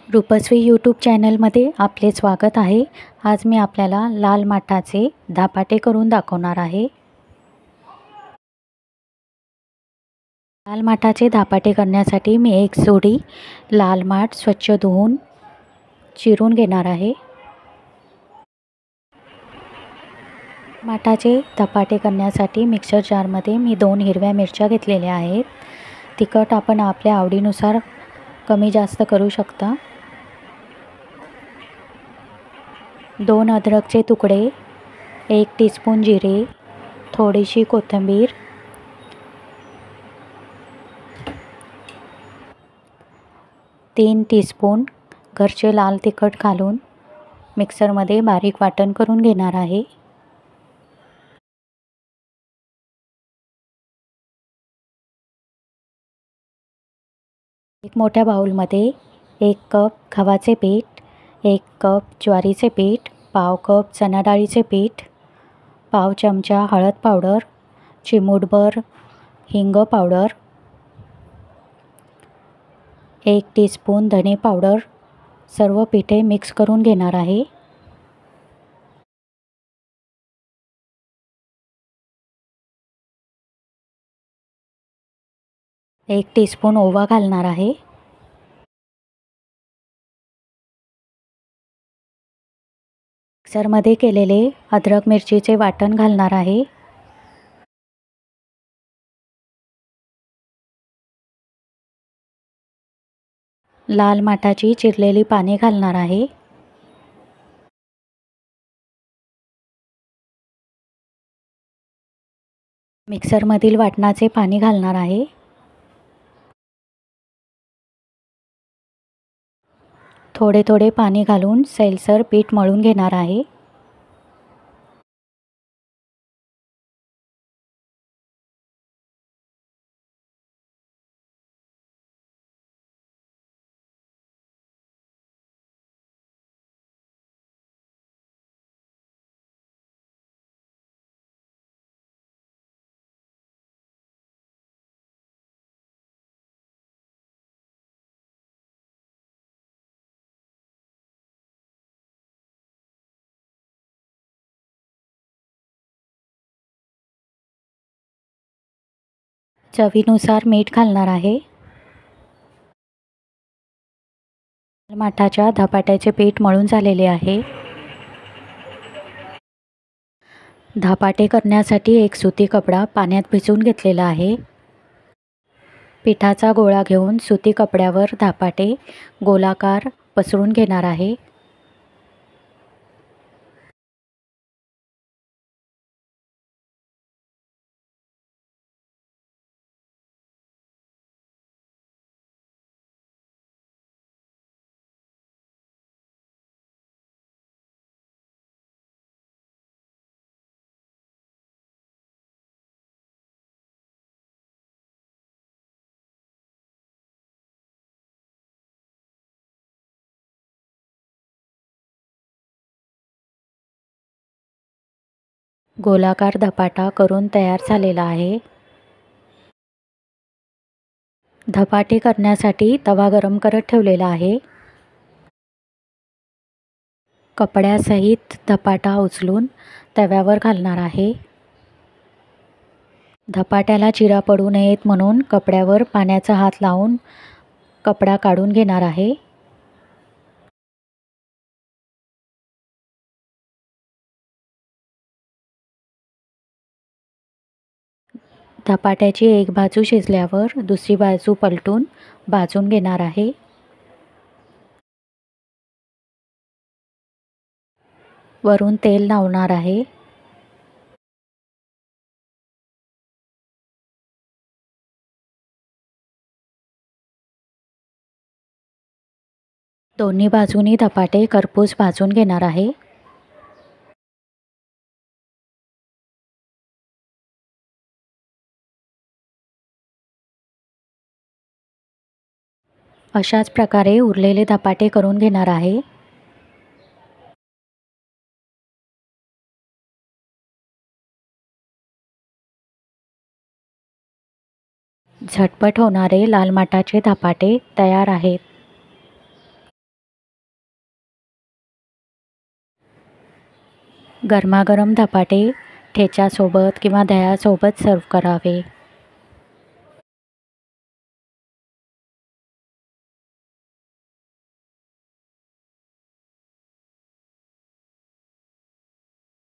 Rupashree YouTube चॅनलमध्ये आपले स्वागत आहे। आज मी आपल्याला लाल माठाचे धपाटे करून दाखवणार आहे। लाल माठाचे धपाटे करण्यासाठी मी एक जोडी लाल माठ स्वच्छ धुवून चिरून घेणार आहे। माठाचे धपाटे करण्यासाठी मिक्सर जारमध्ये मी 2 हिरव्या मिरच्या घेतलेल्या आहेत। तिखट आपण आपल्या आवडीनुसार कमी जास्त करू शकता। 2 अद्रकचे तुकडे, 1 टीस्पून जिरे, थोडीशी कोथिंबीर, 3 टीस्पून घरचे लाल तिखट घालून मिक्सरमध्ये बारीक वाटण करून घेणार आहे। एक मोठ्या बाउलमध्ये 1 कप गव्हाचे पीठ, 1 कप ज्वारीचे पीठ, पाव कप चणा डाळीचे पीठ, पाव चमचा हळद पावडर, चिमूटभर हिंग पावडर, 1 टीस्पून धने पावडर सर्व पीठे मिक्स करून घेणार आहे। एक टीस्पून ओवा घालणार आहे। मिक्सरमध्ये केलेले अद्रक मिरचीचे वाटण घालणार आहे। लाल माठाची चिरलेली पाने घालणार आहे। मिक्सरमधील वाटणाचे पाणी घालणार आहे। थोडे थोडे पाणी घालून सैलसर पीठ मळून घेणार आहे। चवीनुसार मीठ घालणार आहे। माठाच्या धपाट्याचे पीठ मळून झालेले आहे। धपाटे करण्यासाठी एक सुती कपडा पाण्यात भिजवून घेतलेला आहे। पिठाचा गोळा घेऊन सुती कपड्यावर धपाटे गोलाकार पसरून घेणार आहे। गोलाकार धपाटा करून तयार झालेला आहे। धपाटे करण्यासाठी तवा गरम करत ठेवलेला आहे। कपड्यासहित धपाटा उचलून तव्यावर घालणार आहे। धपाट्याला चिरा पडू नयेत म्हणून कपड्यावर पाण्याचा हात लावून कपडा काढून घेणार आहे। धपाट्याची एक बाजू शिजल्यावर दुसरी बाजू पलटून भाजून घेणार आहे। वरून तेल लावणार आहे। दोन्ही बाजूनी धपाटे खरपूस भाजून घेणार आहे। अशाच प्रकारे उरलेले धपाटे करून घेणार आहे। झटपट होणारे लाल माठाचे धपाटे तयार आहेत। गरमागरम धपाटे ठेच्यासोबत किंवा दह्यासोबत सर्व करावे.